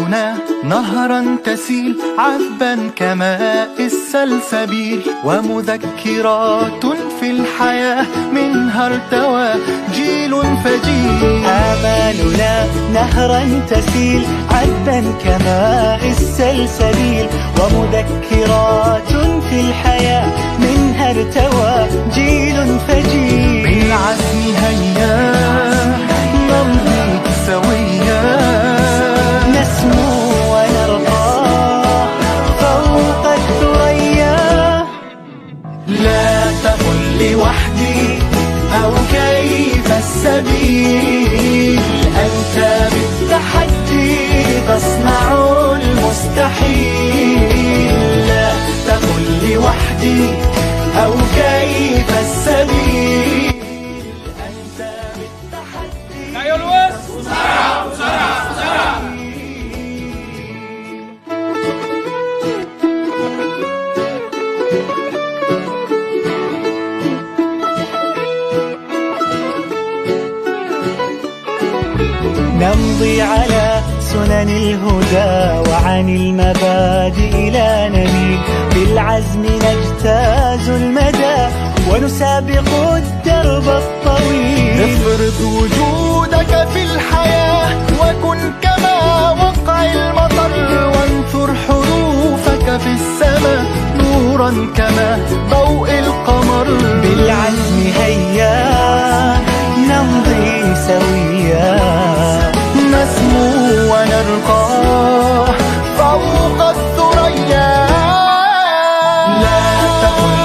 آمالنا نهرا تسيل عذبا كماء السلسبيل، ومذكرات في الحياة منها ارتوى جيل فجيل. آمالنا نهرا تسيل عذبا كماء السلسبيل، ومذكرات في الحياة منها ارتوى جيل فجيل. بالعزم هيا نمضي سويا، نسمو ونرقى فوق الثريا. لا تقل لوحدي أو كيف السبيل، أنت بالتحدي تصنع المستحيل. لا تقل لوحدي أو كيف السبيل، أنت بالتحدي. أيوة الوز بسرعة بسرعة بسرعة. نمضي على سنن الهدى وعن المبادئ لا نميل، بالعزم نجتاز المدى ونسابق الدرب الطويل. افرض وجودك في الحياة وكن كما وقع المطر، وانثر حروفك في السماء نورا كما ضوء القمر. بالعزم هيا نمضي سويا، نسمو ونرقى فوق الثريا. لا تقل